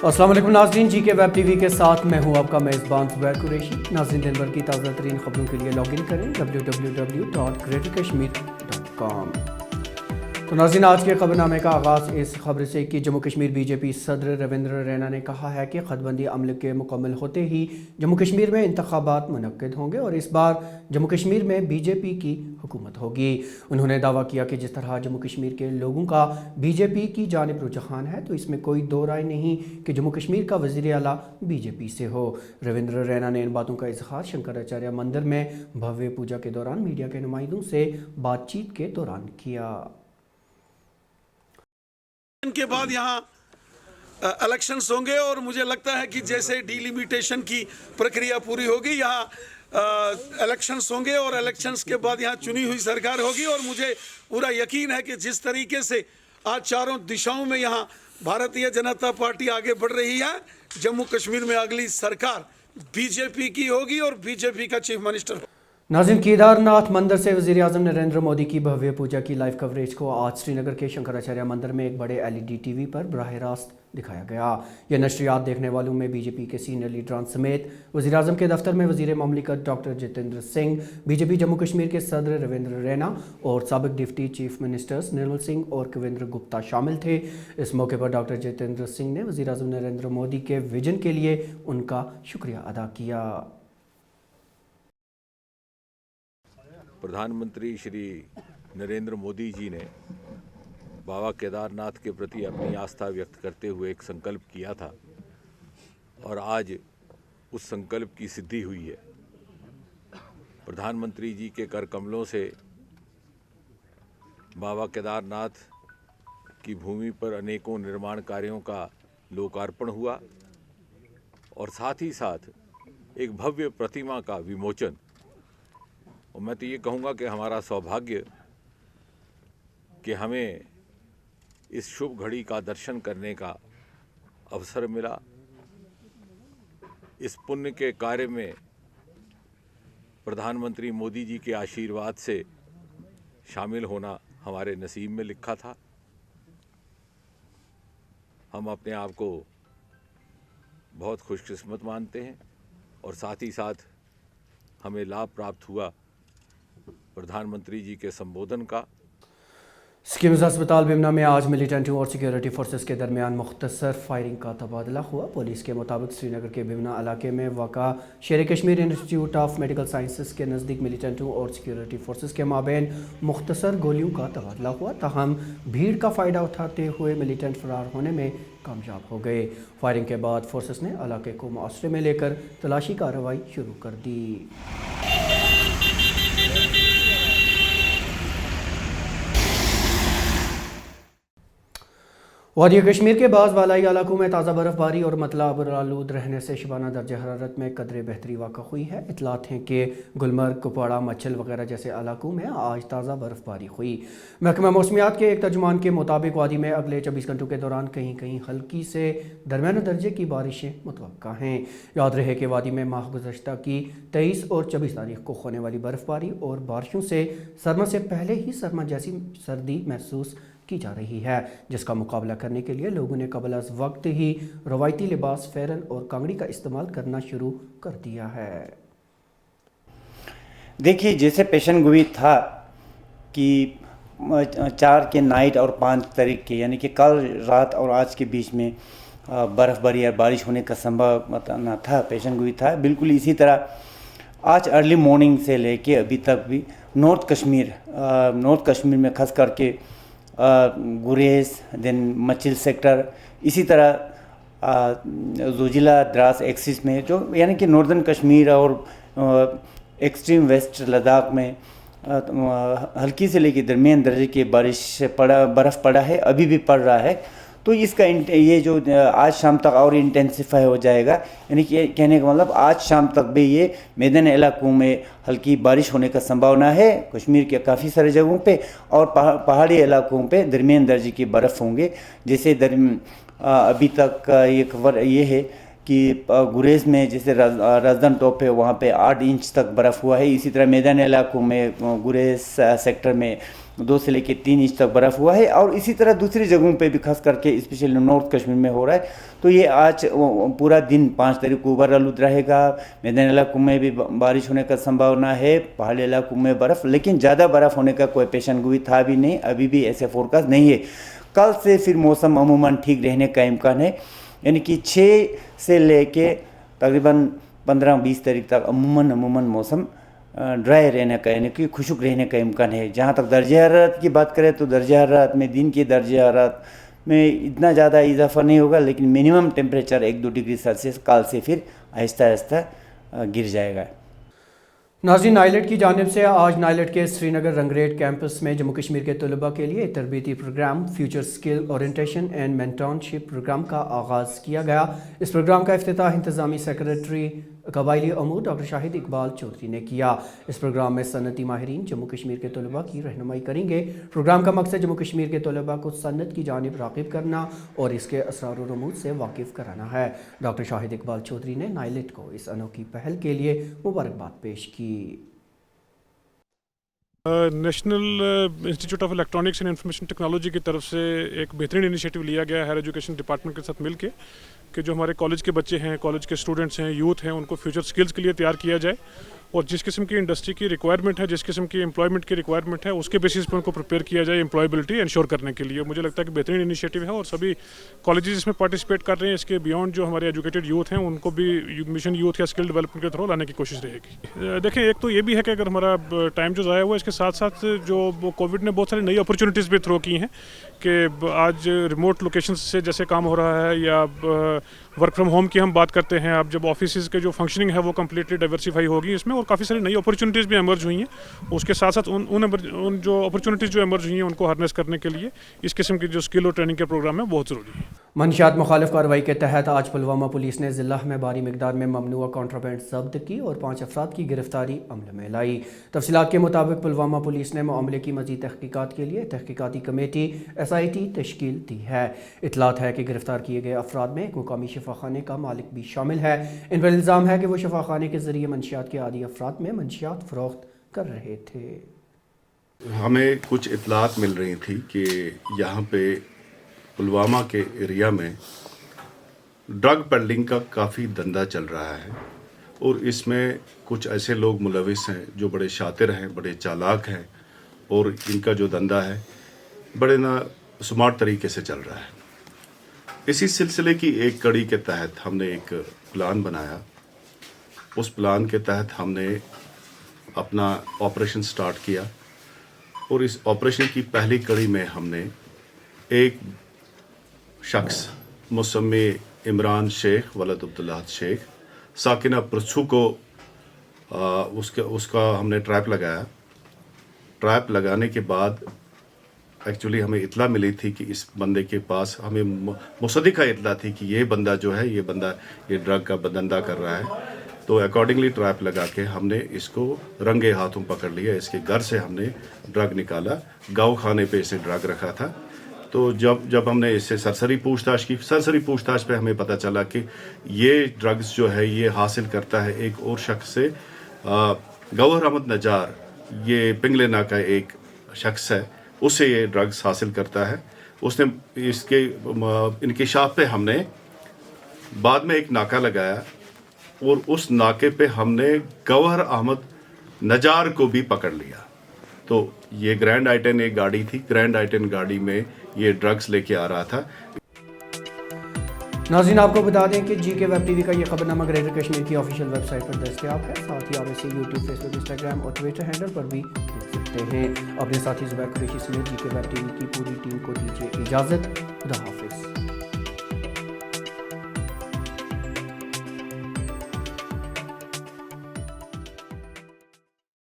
अस्सलाम वालेकुम नाज़रीन, जी के वेब टीवी के साथ मैं हूं आपका मेज़बान ज़ुबैर कुरैशी। नाज़रीन, दिन भर की ताज़ा तरीन खबरों के लिए लॉगिन करें www.greaterkashmir.com। तो नाज़रीन, आज के खबरनामे का आगाज़ इस खबर से कि जम्मू कश्मीर बीजेपी सदर रविंद्र रैना ने कहा है कि ख़तबंदी अमल के मुकम्मल होते ही जम्मू कश्मीर में इंतखाबात मुनक्किद होंगे और इस बार जम्मू कश्मीर में बीजेपी की हुकूमत होगी। उन्होंने दावा किया कि जिस तरह जम्मू कश्मीर के लोगों का बीजेपी की जानिब रुझान है तो इसमें कोई दो राय नहीं कि जम्मू कश्मीर का वज़ीर आला बीजेपी से हो। रविंद्र रैना ने इन बातों का इज़हार शंकराचार्य मंदिर में भव्य पूजा के दौरान मीडिया के नुमाइंदों से बातचीत के दौरान किया। इनके बाद यहाँ इलेक्शंस होंगे और मुझे लगता है कि जैसे डिलिमिटेशन की प्रक्रिया पूरी होगी, यहाँ इलेक्शंस होंगे और इलेक्शंस के बाद यहाँ चुनी हुई सरकार होगी। और मुझे पूरा यकीन है कि जिस तरीके से आज चारों दिशाओं में यहाँ भारतीय जनता पार्टी आगे बढ़ रही है, जम्मू कश्मीर में अगली सरकार बीजेपी की होगी और बीजेपी का चीफ मिनिस्टर होगा। नाज़रीन, केदारनाथ मंदिर से वज़ीर आज़म नरेंद्र मोदी की भव्य पूजा की लाइव कवरेज को आज श्रीनगर के शंकराचार्य मंदिर में एक बड़े LED TV पर बराह रास्त दिखाया गया। यह नशरियात देखने वालों में बीजेपी के सीनियर लीडरान समेत वज़ीर आज़म के दफ्तर में वज़ीर ममलिकत डॉक्टर जितेंद्र सिंह, बीजेपी जम्मू कश्मीर के सदर रविंद्र रैना और साबिक deputy chief ministers Nirmal Singh और कविंद्र गुप्ता शामिल थे। इस मौके पर डॉक्टर जितेंद्र सिंह ने वज़ीर आज़म नरेंद्र मोदी के विजन के लिए उनका शुक्रिया अदा किया। प्रधानमंत्री श्री नरेंद्र मोदी जी ने बाबा केदारनाथ के प्रति अपनी आस्था व्यक्त करते हुए एक संकल्प किया था और आज उस संकल्प की सिद्धि हुई है। प्रधानमंत्री जी के कर कमलों से बाबा केदारनाथ की भूमि पर अनेकों निर्माण कार्यों का लोकार्पण हुआ और साथ ही साथ एक भव्य प्रतिमा का विमोचन। और मैं तो ये कहूँगा कि हमारा सौभाग्य कि हमें इस शुभ घड़ी का दर्शन करने का अवसर मिला। इस पुण्य के कार्य में प्रधानमंत्री मोदी जी के आशीर्वाद से शामिल होना हमारे नसीब में लिखा था। हम अपने आप को बहुत खुशकिस्मत मानते हैं और साथ ही साथ हमें लाभ प्राप्त हुआ प्रधानमंत्री जी के संबोधन का। स्कीम्स अस्पताल बिमना में आज मिलिटेंटों और सिक्योरिटी फोर्सेस के दरमियान मुख्तसर फायरिंग का तबादला हुआ। पुलिस के मुताबिक श्रीनगर के बिमना इलाके में वाक़ा शेर Kashmir institute of medical sciences के नज़दीक मिलिटेंटों और सिक्योरिटी फोर्सेस के माबैन मुख्तसर गोलियों का तबादला हुआ। ताहम भीड़ का फ़ायदा उठाते हुए मिलिटेंट फरार होने में कामयाब हो गए। फायरिंग के बाद फोर्सेस ने इलाके को मुआसरे में लेकर तलाशी कार्रवाई शुरू कर दी। वादी कश्मीर के बाज़ बालाई इलाकों में ताज़ा बर्फबारी और मतला आलूद रहने से शबाना दर्ज हरारत में कदरे बेहतरी वाक़ा हुई है। इतलात हैं कि गुलमर्ग, कुपवाड़ा, मच्छल वगैरह जैसे इलाकों में आज ताज़ा बर्फबारी हुई। महकमा मौसमियात के एक तर्जुमान के मुताबिक वादी में अगले 24 घंटों के दौरान कहीं कहीं हल्की से दरमियाना दर्जे की बारिशें मुतवक्का हैं। याद रहे कि वादी में माह गुज़श्ता की 23 और 24 तारीख को होने वाली बर्फबारी और बारिशों से सरमा से पहले ही सरमा जैसी सर्दी महसूस की जा रही है, जिसका मुकाबला करने के लिए लोगों ने कबल अज़ वक्त ही रवायती लिबास फेरन और कांगड़ी का इस्तेमाल करना शुरू कर दिया है। देखिए, जैसे पेशन गोई था कि 4 के नाइट और 5 तारीख के यानी कि कल रात और आज के बीच में बर्फ़बारी या बारिश होने का संभावना था, पेशन गोई था। बिल्कुल इसी तरह आज अर्ली मॉर्निंग से लेके अभी तक भी नॉर्थ कश्मीर में खास करके गुरेज, देन मचिल सेक्टर, इसी तरह जोजिला द्रास एक्सिस में जो यानी कि नॉर्दर्न कश्मीर और एक्सट्रीम वेस्ट लद्दाख में हल्की से लेकर दरमियान दर्जे की बर्फ़ पड़ा है, अभी भी पड़ रहा है। तो इसका ये जो आज शाम तक और इंटेंसिफाई हो जाएगा, यानी कि कहने का मतलब आज शाम तक भी ये मैदानी इलाकों में हल्की बारिश होने का संभावना है कश्मीर के काफ़ी सारे जगहों पे, और पहाड़ी इलाकों पे दरमियान दर्जे की बर्फ़ होंगे। जैसे अभी तक ये खबर ये है कि गुरेज में जैसे राजदान टॉप है वहाँ पे 8 इंच तक बर्फ़ हुआ है। इसी तरह मैदानी इलाकों में गुरेज सेक्टर में 2 से लेकर 3 इंच तक बर्फ़ हुआ है। और इसी तरह दूसरी जगहों पे भी खास करके स्पेशली नॉर्थ कश्मीर में हो रहा है। तो ये आज पूरा दिन 5 तारीख को ओवर आलूद रहेगा। मैदानी इलाकों में भी बारिश होने का संभावना है, पहाड़ी इलाकों में बर्फ़, लेकिन ज़्यादा बर्फ़ होने का कोई पेशन गोई था भी नहीं, अभी भी ऐसे फोरकास्ट नहीं है। कल से फिर मौसम अमूमन ठीक रहने का इम्कान है, यानी कि 6 से लेके तकरीबन 15-20 तारीख तक अमूमन मौसम ड्राई रहने का, यानी कि खुशक रहने का इम्कान है। जहाँ तक दर्जा हरारत की बात करें तो दर्जा हरारत में दिन के दर्जा हरारत में इतना ज़्यादा इजाफा नहीं होगा, लेकिन मिनिमम टेम्परेचर 1-2 डिग्री सेल्सियस कल से फिर आहिस्ता आहिस्ता गिर जाएगा। नाज़रीन, नाइलेट की जानिब से आज नाइलेट के श्रीनगर रंगरेट कैंपस में जम्मू कश्मीर के तलबा के लिए तरबीती programme future skill orientation and mentorship programme का आगाज़ किया गया। इस प्रोग्राम का इफ्तिताह इंतज़ामी सेक्रेटरी कबायली अमूर डॉक्टर शाहिद इकबाल चौधरी ने किया। इस प्रोग्राम में सनती माहिरीन जम्मू कश्मीर के तलबा की रहनुमाई करेंगे। प्रोग्राम का मकसद जम्मू कश्मीर के तलबा को सनत की जानिब राग़िब करना और इसके असरार व रमूज से वाकिफ़ कराना है। डॉक्टर शाहिद इकबाल चौधरी ने नाइलेट को इस अनोखी पहल के लिए मुबारकबाद पेश की। National institute of electronics and information technology की तरफ से एक बेहतरीन इनिशिएटिव लिया गया है हायर एजुकेशन डिपार्टमेंट के साथ मिलके कि जो हमारे कॉलेज के बच्चे हैं, कॉलेज के स्टूडेंट्स हैं, यूथ हैं, उनको फ्यूचर स्किल्स के लिए तैयार किया जाए और जिस किस्म की इंडस्ट्री की रिक्वायरमेंट है, जिस किस्म की एम्प्लॉयमेंट की रिक्वायरमेंट है, उसके बेसिस पर उनको प्रिपेयर किया जाए एम्प्लॉयबिलिटी इंश्योर करने के लिए। मुझे लगता है कि बेहतरीन इनिशिएटिव है और सभी कॉलेजेस इसमें पार्टिसिपेट कर रहे हैं। इसके बियॉन्ड जो हमारे एजुकेटेड यूथ हैं उनको भी मिशन यूथ या स्किल डेवलपमेंट के थ्रू लाने की कोशिश रहेगी। देखें, एक तो ये भी है कि अगर हमारा टाइम जो ज़ाया हुआ, इसके साथ साथ जो कोविड ने बहुत सारी नई अपॉर्चुनिटीज़ भी थ्रो की हैं कि आज रिमोट लोकेशन से जैसे काम हो रहा है या वर्क फ्रॉम होम की हम बात करते हैं, अब जब ऑफिस के जो फंक्शनिंग है वो कम्प्लीटली डाइवर्सिफाई होगी इसमें और काफ़ी सारी नई अपॉर्चुनिटीज़ भी एमर्ज हुई हैं। उसके साथ साथ उन जो अपॉर्चुनिटीज़ जो एमर्ज हुई हैं उनको हार्नेस करने के लिए इस किस्म की जो स्किल और ट्रेनिंग के प्रोग्राम है बहुत ज़रूरी है। मंशियात मुखालिफ कार्रवाई के तहत आज पुलवामा पुलिस ने ज़िला में भारी मिकदार में ममनुआ कॉन्ट्राबैंड जब्त की और 5 अफराद की गिरफ्तारी अमल में लाई। तफसीलात के मुताबिक पुलवामा पुलिस ने मामले की मज़ीद तहकीकात के लिए तहकीकाती कमेटी SIT तश्कील दी है। इतलात है कि गिरफ्तार किए गए अफराद में एक मुकामी शफाखाने का मालिक भी शामिल है। इन पर इल्ज़ाम है कि वो शफाखाने के ज़रिए मंशियात के आदी अफराद में मंशियात फ़रोख्त कर रहे थे। हमें कुछ इतलात मिल रही थी कि यहाँ पे पुलवामा के एरिया में ड्रग पेडलिंग का काफ़ी धंधा चल रहा है और इसमें कुछ ऐसे लोग मुलविस हैं जो बड़े शातिर हैं, बड़े चालाक हैं और इनका जो धंधा है बड़े ना स्मार्ट तरीके से चल रहा है। इसी सिलसिले की एक कड़ी के तहत हमने एक प्लान बनाया। उस प्लान के तहत हमने अपना ऑपरेशन स्टार्ट किया और इस ऑपरेशन की पहली कड़ी में हमने एक शख्स मुसम्मी इमरान शेख वलद अब्दुल्लाह शेख साकिना प्रसू को उसका हमने ट्रैप लगाया। ट्रैप लगाने के बाद एक्चुअली हमें इतला मिली थी कि इस बंदे के पास, हमें मुसद्दिका इतला थी कि ये बंदा जो है ये ड्रग का धंधा कर रहा है। तो अकॉर्डिंगली ट्रैप लगा के हमने इसको रंगे हाथों पकड़ लिया। इसके घर से हमने ड्रग निकाला। गाँव खाने पे इसे ड्रग रखा था। तो जब हमने इससे सरसरी पूछताछ पे हमें पता चला कि ये ड्रग्स जो है ये हासिल करता है एक और शख्स से, गौहर अहमद नजार, ये पिंगले ना का एक शख्स है, उससे ये ड्रग्स हासिल करता है। उसने इसके इंकिशाफ पे हमने बाद में एक नाका लगाया और उस नाके पे हमने गौहर अहमद नजार को भी पकड़ लिया। तो ये ग्रैंड आइटन एक गाड़ी थी, ग्रैंड आइटन गाड़ी में ये ड्रग्स लेके आ रहा था। नाज़रीन, आपको बता दें कि GK वेब TV का ये खबरनामा ग्रेटर कश्मीर की ऑफिशियल वेबसाइट पर दस्तयाब है। साथ ही आप इसे YouTube, Facebook, Instagram और Twitter हैंडल पर भी देख सकते हैं। अपने साथी ज़ुबैर कुरैशी समेत GK वेब TV की पूरी टीम को दीजिए इजाज़त। खुदा हाफिज़।